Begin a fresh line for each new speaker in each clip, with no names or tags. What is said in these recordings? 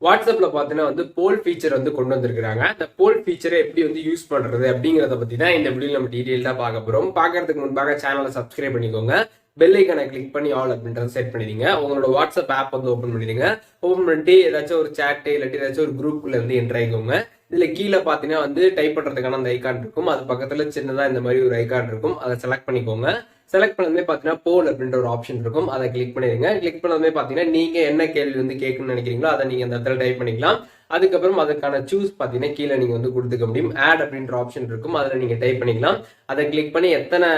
வாட்ஸ்அப்ல பாத்தீங்கன்னா வந்து போல் ஃபீச்சர் வந்து கொண்டு வந்திருக்காங்க. அந்த போல் ஃபீச்சரை எப்படி வந்து யூஸ் பண்றது அப்படிங்கறத பத்தி தான் இந்த வீடியோ நம்ம டீடைலா பார்க்க போறோம். பார்க்கறதுக்கு முன்பாக சேனலை சப்ஸ்கிரைப் பண்ணிக்கோங்க. பெல் ஐக்கனை கிளிக் பண்ணி ஆல் அப்படின்றத செட் பண்ணிடுங்க. உங்களோட வாட்ஸ்அப் ஆப் வந்து ஓப்பன் பண்ணிடுங்க. ஓப்பன் பண்ணிட்டு ஏதாச்சும் ஒரு சாட் இல்லாட்டி ஏதாச்சும் ஒரு குரூப்ல இருந்து என்டர் ஆயிக்கோங்க. இதுல கீழே பாத்தீங்கன்னா வந்து டைப் பண்றதுக்கான அந்த ஐக்கான் இருக்கும். அது பக்கத்துல சின்னதா இந்த மாதிரி ஒரு ஐக்கான் இருக்கும். அதை செலக்ட் பண்ணிக்கோங்க. செலக்ட் பண்ணதுமே பாத்தீங்கன்னா போல் அப்படின்ற ஒரு ஆப்ஷன் இருக்கும். அதை கிளிக் பண்ணிடுங்க. கிளிக் பண்ணதுமே பாத்தீங்கன்னா நீங்க என்ன கேள்வி வந்து கேட்கணும்னு நினைக்கிறீங்களோ அதை நீங்க அந்த இடத்துல டைப் பண்ணிக்கலாம். அதுக்கப்புறம் அதுக்கான சூஸ் பாத்தீங்கன்னா கீழே நீங்க வந்து கொடுத்துக்க முடியும். ஆட் அப்படின்ற ஆப்ஷன் இருக்கும். அதுல நீங்க டைப் பண்ணிக்கலாம். அதை கிளிக் பண்ணி எத்தனை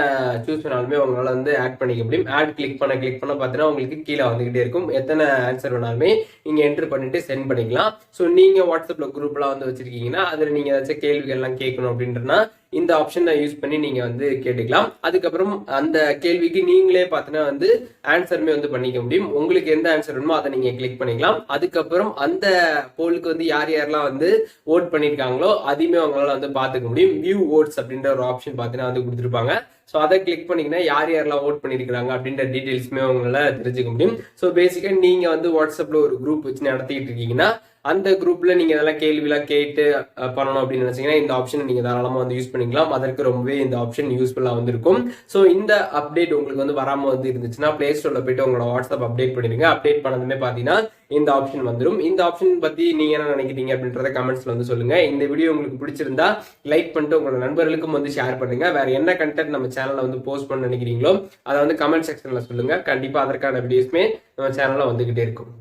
சூஸ் பண்ணாலுமே உங்களால வந்து ஆட் பண்ணிக்க முடியும். ஆட் கிளிக் பண்ண பாத்தீங்கன்னா உங்களுக்கு கீழே வந்துகிட்டே இருக்கும். எத்தனை ஆன்சர் வேணாலுமே நீங்க என்டர் பண்ணிட்டு சென்ட் பண்ணிக்கலாம். ஸோ நீங்க வாட்ஸ்அப்ல குரூப்லாம் வந்து வச்சிருக்கீங்கன்னா அதுல நீங்க ஏதாச்சும் கேள்விகள் எல்லாம் கேட்கணும் அப்படின்றனா இந்த ஆப்ஷனை யூஸ் பண்ணி நீங்க வந்து கேட்டுக்கலாம். அதுக்கப்புறம் அந்த கேள்விக்கு நீங்களே பார்த்தீங்கன்னா வந்து ஆன்சருமே வந்து பண்ணிக்க முடியும். உங்களுக்கு எந்த ஆன்சர் வேணுமோ அதை நீங்க கிளிக் பண்ணிக்கலாம். அதுக்கப்புறம் அந்த போலுக்கு வந்து யார் யாரெல்லாம் வந்து ஓட் பண்ணியிருக்காங்களோ அதையுமே அவங்களால வந்து பார்த்துக்க முடியும். வியூ ஓட்ஸ் அப்படின்ற ஒரு ஆப்ஷன் பார்த்தீங்கன்னா வந்து கொடுத்துருப்பாங்க. ஸோ அதை கிளிக் பண்ணீங்கன்னா யார் யாரெல்லாம் ஓட் பண்ணியிருக்காங்க அப்படின்ற டீடைல்ஸுமே உங்களால தெரிஞ்சுக்க முடியும். ஸோ பேசிக்காக நீங்க வந்து வாட்ஸ்அப்ல ஒரு குரூப் வச்சு நடத்திட்டு இருக்கீங்கன்னா அந்த குரூப்ல நீங்க இதெல்லாம் கேள்விலாம் கேட்டு பண்ணணும் அப்படின்னு நினைச்சீங்கன்னா இந்த ஆப்ஷன் நீங்க தாராளமா வந்து யூஸ் பண்ணிக்கலாம். அதற்கு ரொம்பவே இந்த ஆப்ஷன் யூஸ்ஃபுல்லா வந்து இருக்கும். ஸோ இந்த அப்டேட் உங்களுக்கு வந்து வராம வந்து இருந்துச்சுன்னா பிளே ஸ்டோர்ல போயிட்டு உங்களோட வாட்ஸ்அப் அப்டேட் பண்ணிடுங்க. அப்டேட் பண்ணதுமே பாத்தீங்கன்னா இந்த ஆப்ஷன் வந்துடும். இந்த ஆப்ஷன் பத்தி நீங்க என்ன நினைக்கிறீங்க அப்படின்றத கமெண்ட்ஸ்ல வந்து சொல்லுங்க. இந்த வீடியோ உங்களுக்கு பிடிச்சிருந்தா லைக் பண்ணிட்டு உங்களோட நண்பர்களுக்கும் வந்து ஷேர் பண்ணுங்க. வேற என்ன கண்டென்ட் நம்ம சேனல்ல வந்து போஸ்ட் பண்ண நினைக்கிறீங்களோ அதை வந்து கமெண்ட் செக்ஷன்ல சொல்லுங்க. கண்டிப்பா அதற்கான வீடியோஸ்மே நம்ம சேனல்ல வந்துகிட்டே இருக்கும்.